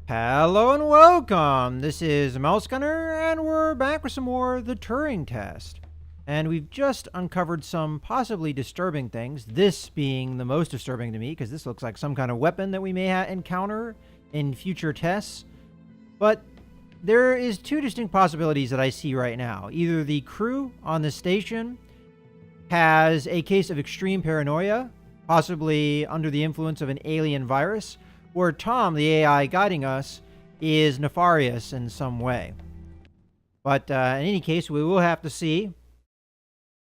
Hello and welcome. This is Mouse Gunner, and we're back with some more of the Turing Test. And we've just uncovered some possibly disturbing things, this being the most disturbing to me, because this looks like some kind of weapon that we may encounter in future tests. But there is two distinct possibilities that I see right now. Either the crew on the station has a case of extreme paranoia, possibly under the influence of an alien virus, or Tom, the AI guiding us, is nefarious in some way. But in any case, we will have to see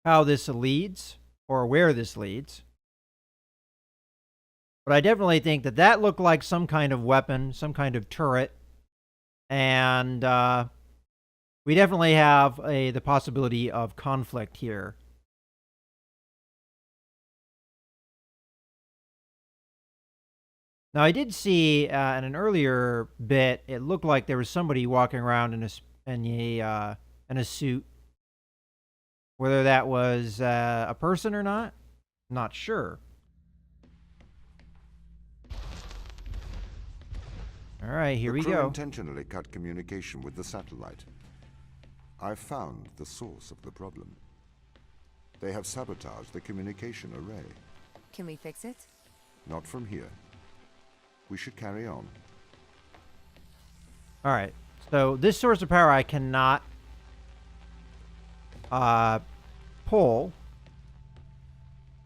how this leads, or where this leads. But I definitely think that that looked like some kind of weapon, some kind of turret. And we definitely have the possibility of conflict here. Now, I did see in an earlier bit, it looked like there was somebody walking around in a suit. Whether that was a person or not, not sure. All right, here we The crew go. intentionally cut communication with the satellite. I've found the source of the problem. They have sabotaged the communication array. Can we fix it? Not from here. We should carry on. All right, so this source of power I cannot pull,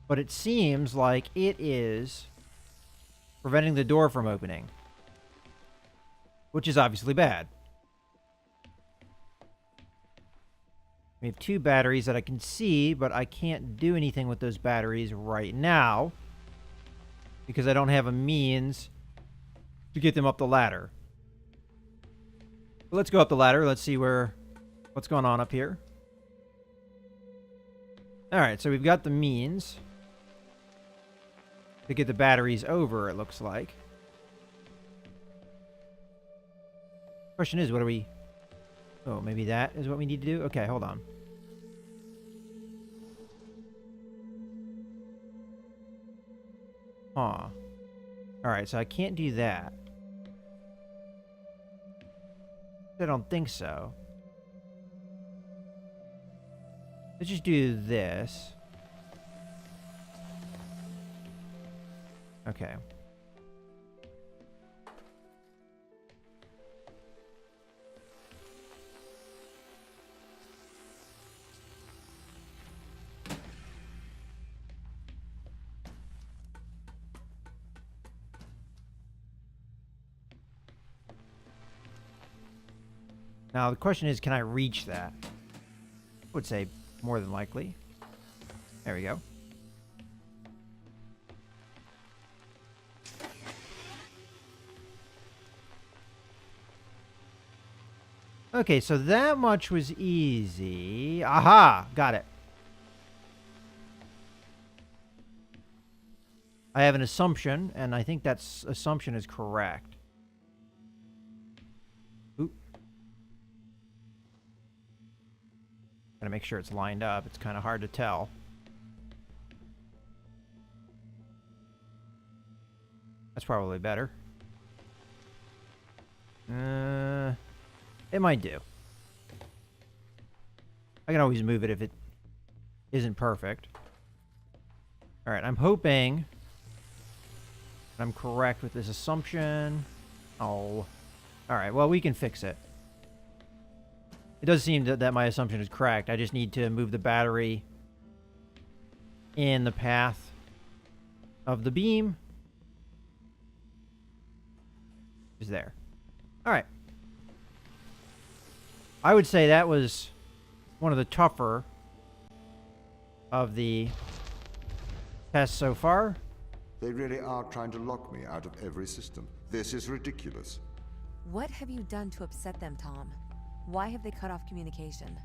but it seems like it is preventing the door from opening, which is obviously bad. We have two batteries that I can see, but I can't do anything with those batteries right now because I don't have a means to get them up the ladder. Let's go up the ladder. Let's see what's going on up here. All right, so we've got the means to get the batteries over, it looks like. Question is, what are we... Oh, maybe that is what we need to do? Okay, hold on. Huh. Alright, so I can't do that. I don't think so. Let's just do this. Okay. Now, the question is, can I reach that? I would say more than likely. There we go. Okay, so that much was easy. Aha! Got it. I have an assumption, and I think that assumption is correct. Gotta make sure it's lined up. It's kind of hard to tell. That's probably better. It might do. I can always move it if it isn't perfect. Alright, I'm hoping I'm correct with this assumption. Oh. Alright, well, we can fix it. It does seem that my assumption is correct. I just need to move the battery in the path of the beam. Is there. Alright. I would say that was one of the tougher of the tests so far. They really are trying to lock me out of every system. This is ridiculous. What have you done to upset them, Tom? Why have they cut off communication?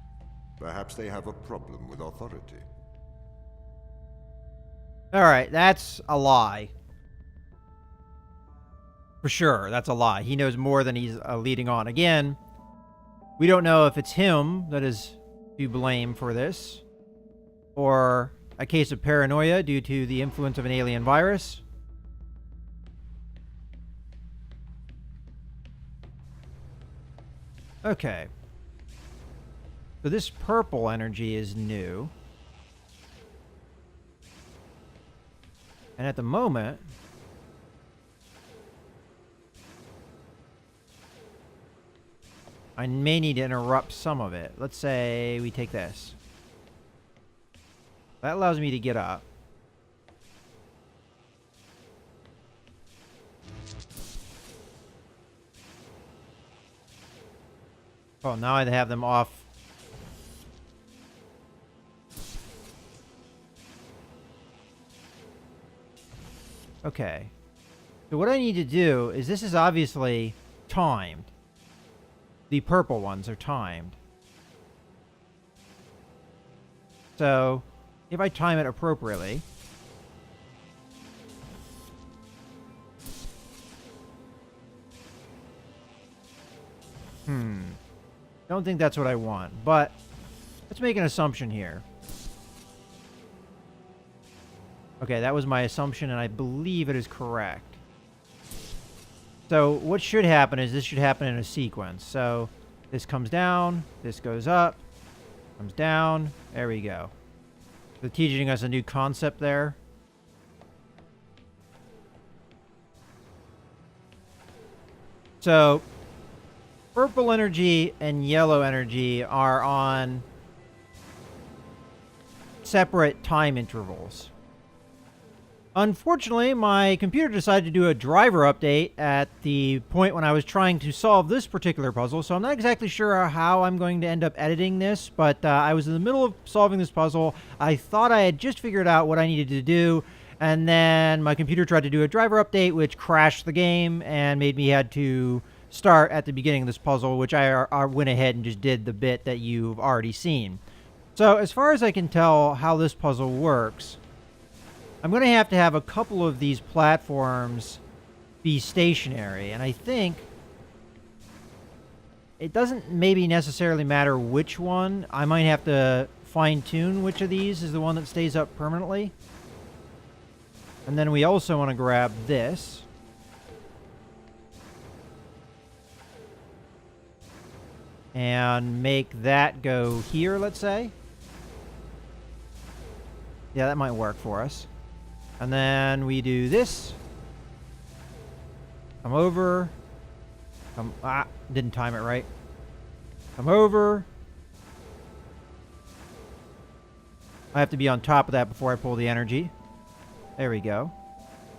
Perhaps they have a problem with authority. Alright, that's a lie. For sure, that's a lie. He knows more than he's leading on. Again, we don't know if it's him that is to blame for this, or a case of paranoia due to the influence of an alien virus. Okay. So this purple energy is new. And at the moment, I may need to interrupt some of it. Let's say we take this. That allows me to get up. Oh, now I have them off. Okay. So what I need to do is, this is obviously timed. The purple ones are timed. So if I time it appropriately, don't think that's what I want, but let's make an assumption here. Okay, that was my assumption, and I believe it is correct. So what should happen is this should happen in a sequence. So this comes down, this goes up, comes down. There we go. They're teaching us a new concept there. So purple energy and yellow energy are on separate time intervals. Unfortunately, my computer decided to do a driver update at the point when I was trying to solve this particular puzzle, so I'm not exactly sure how I'm going to end up editing this, but I was in the middle of solving this puzzle. I thought I had just figured out what I needed to do, and then my computer tried to do a driver update, which crashed the game and made me had to start at the beginning of this puzzle, which I went ahead and just did the bit that you've already seen. So as far as I can tell how this puzzle works, I'm going to have a couple of these platforms be stationary, and I think it doesn't maybe necessarily matter which one. I might have to fine-tune which of these is the one that stays up permanently. And then we also want to grab this. And make that go here, let's say. Yeah, that might work for us. And then we do this. Come over. Didn't time it right. Come over. I have to be on top of that before I pull the energy. There we go.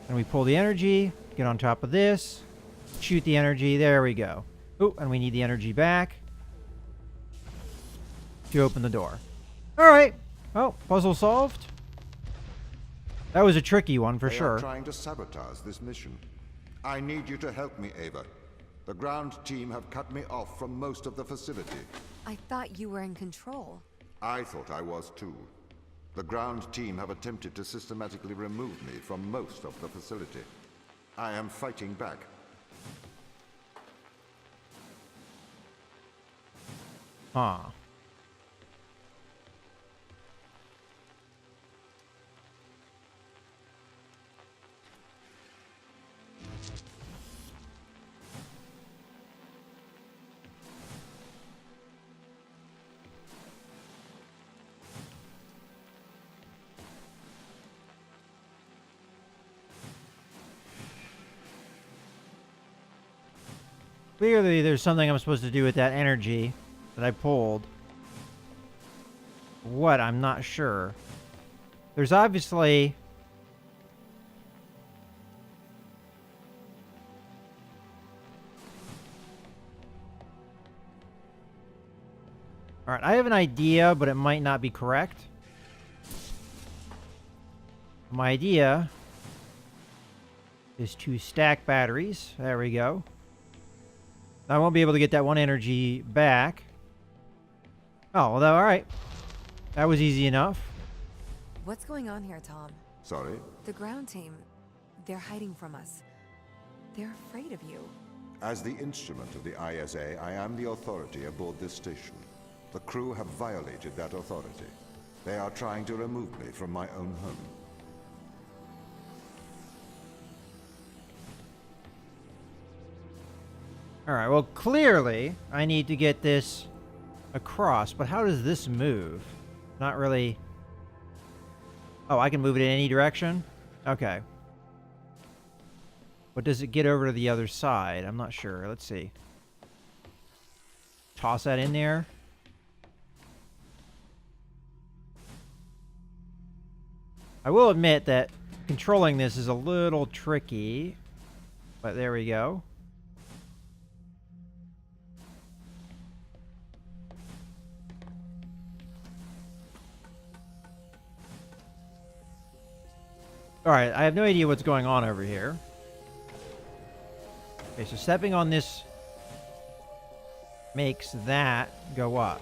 And we pull the energy, get on top of this, shoot the energy. There we go. Oh, and we need the energy back to open the door. All right. Oh, puzzle solved. That was a tricky one for sure. They are trying to sabotage this mission. I need you to help me, Ava. The ground team have cut me off from most of the facility. I thought you were in control. I thought I was too. The ground team have attempted to systematically remove me from most of the facility. I am fighting back. Huh. Clearly, there's something I'm supposed to do with that energy that I pulled. What? I'm not sure. There's obviously... Alright, I have an idea, but it might not be correct. My idea is to stack batteries. There we go. I won't be able to get that one energy back. Oh, well, all right. That was easy enough. What's going on here, Tom? Sorry? The ground team, they're hiding from us. They're afraid of you. As the instrument of the ISA, I am the authority aboard this station. The crew have violated that authority. They are trying to remove me from my own home. Alright, well, clearly, I need to get this across, but how does this move? Not really... Oh, I can move it in any direction? Okay. But does it get over to the other side? I'm not sure. Let's see. Toss that in there. I will admit that controlling this is a little tricky, but there we go. Alright, I have no idea what's going on over here. Okay, so stepping on this makes that go up.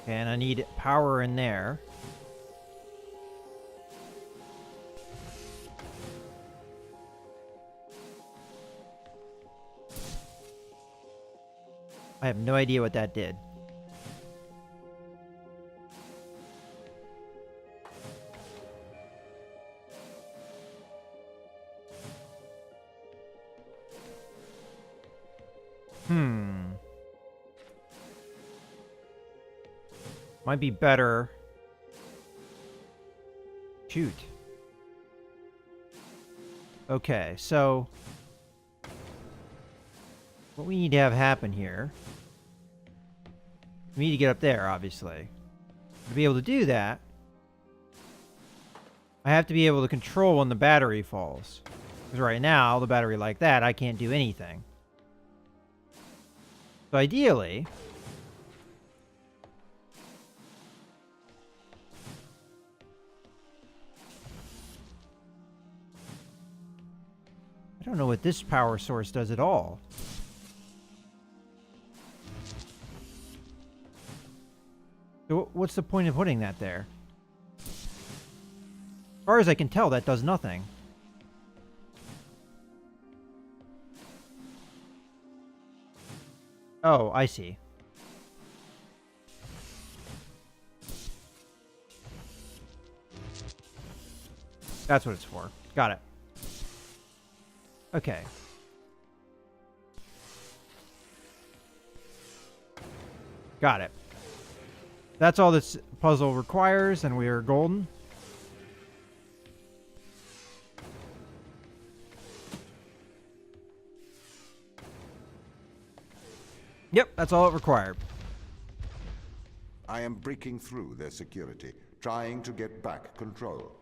Okay, and I need power in there. I have no idea what that did. Might be better. Shoot. Okay, so what we need to have happen here, we need to get up there, obviously. To be able to do that, I have to be able to control when the battery falls. Because right now, the battery like that, I can't do anything. So ideally, I don't know what this power source does at all. So what's the point of putting that there? As far as I can tell, that does nothing. Oh, I see. That's what it's for. Got it. Okay. Got it. That's all this puzzle requires, and we are golden. Yep, that's all it required. I am breaking through their security, trying to get back control.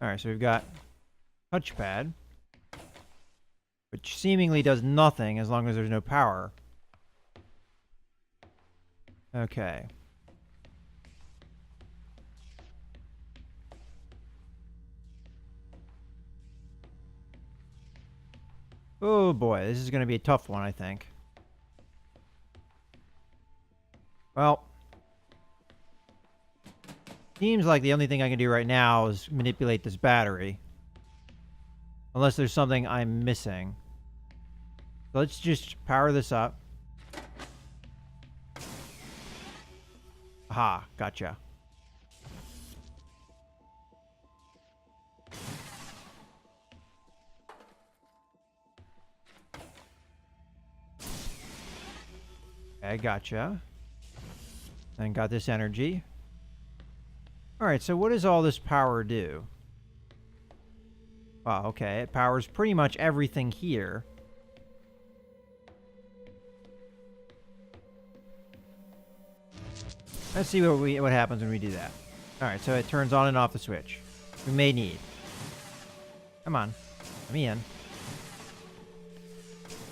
Alright, so we've got touchpad, which seemingly does nothing as long as there's no power. Okay. Oh boy, this is going to be a tough one, I think. Well, seems like the only thing I can do right now is manipulate this battery. Unless there's something I'm missing. So let's just power this up. Aha, gotcha. Okay, gotcha. And got this energy. Alright, so what does all this power do? Wow, okay, it powers pretty much everything here. Let's see what happens when we do that. Alright, so it turns on and off the switch. We may need. Come on. Let me in.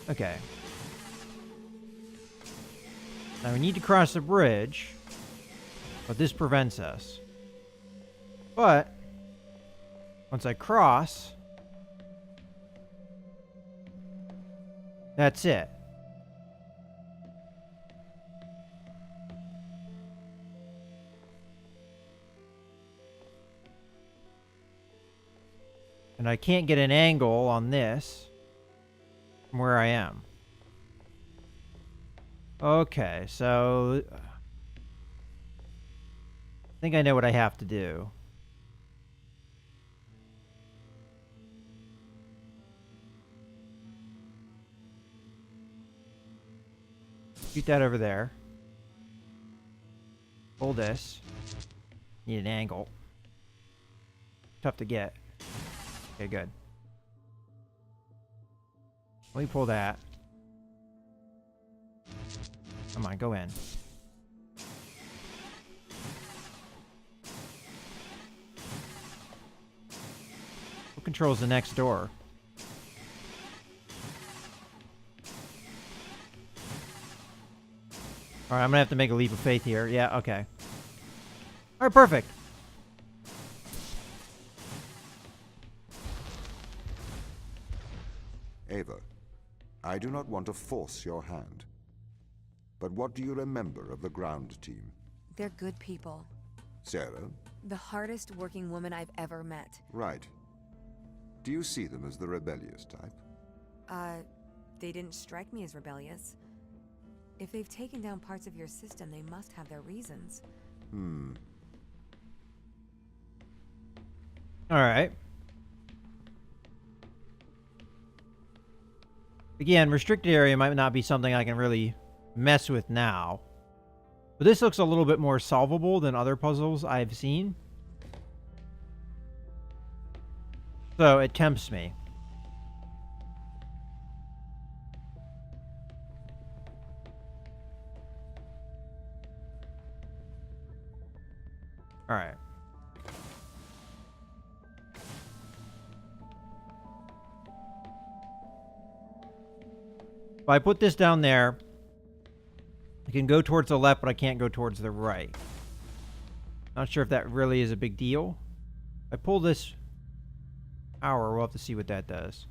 Okay. Now we need to cross the bridge, but this prevents us. But once I cross, that's it. And I can't get an angle on this from where I am. Okay, so I think I know what I have to do. Shoot that over there. Pull this. Need an angle. Tough to get. Okay, good. Let me pull that. Come on, go in. Who controls the next door? Alright, I'm gonna have to make a leap of faith here. Yeah, okay. Alright, perfect. Ava, I do not want to force your hand. But what do you remember of the ground team? They're good people. Sarah? The hardest working woman I've ever met. Right. Do you see them as the rebellious type? They didn't strike me as rebellious. If they've taken down parts of your system, they must have their reasons. Alright. Again, restricted area might not be something I can really mess with now. But this looks a little bit more solvable than other puzzles I've seen. So it tempts me. Alright. If I put this down there, I can go towards the left, but I can't go towards the right. Not sure if that really is a big deal. If I pull this power, we'll have to see what that does.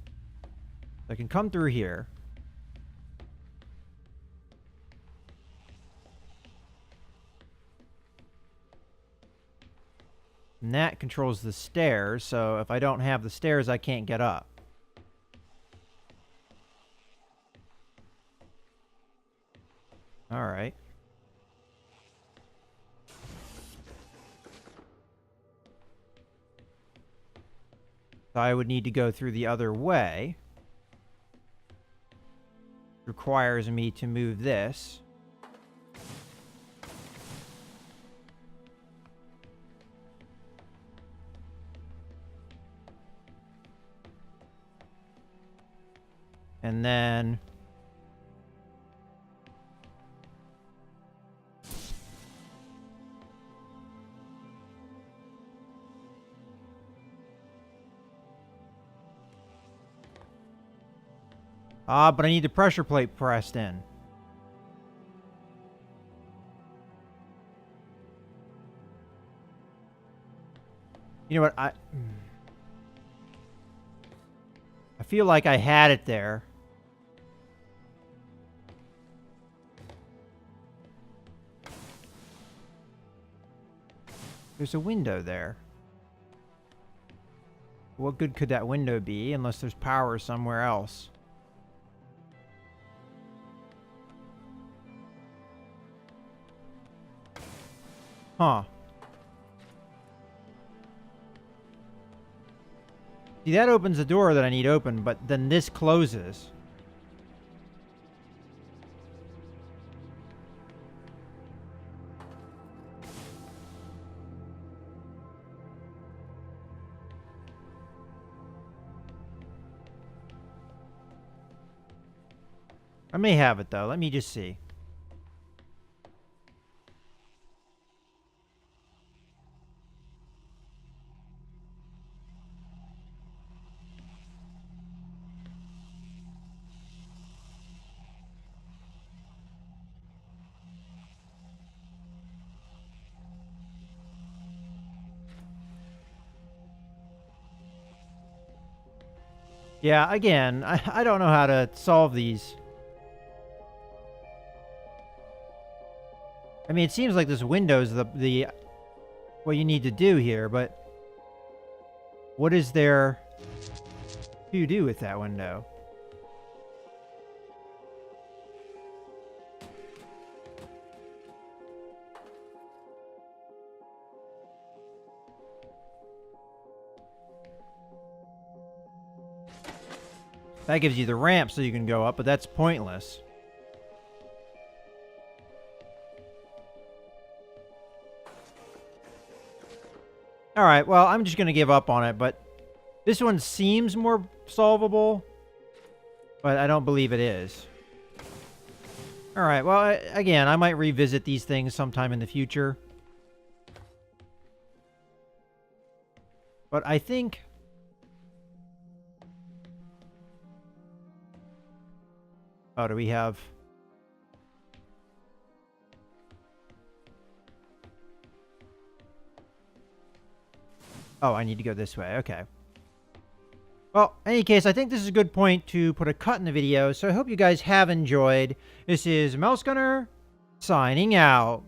I can come through here. And that controls the stairs, so if I don't have the stairs, I can't get up. Alright. So I would need to go through the other way. Requires me to move this. And then but I need the pressure plate pressed in. You know what? I feel like I had it there. There's a window there. What good could that window be unless there's power somewhere else? Huh. See, that opens the door that I need open, but then this closes. I may have it, though. Let me just see. Yeah, again, I don't know how to solve these. I mean, it seems like this window is the what you need to do here, but what is there to do with that window? That gives you the ramp so you can go up, but that's pointless. Alright, well, I'm just going to give up on it, but this one seems more solvable, but I don't believe it is. Alright, well, again, I might revisit these things sometime in the future. But I think... Oh, do we have... Oh, I need to go this way. Okay. Well, in any case, I think this is a good point to put a cut in the video, so I hope you guys have enjoyed. This is Mouse Gunner, signing out.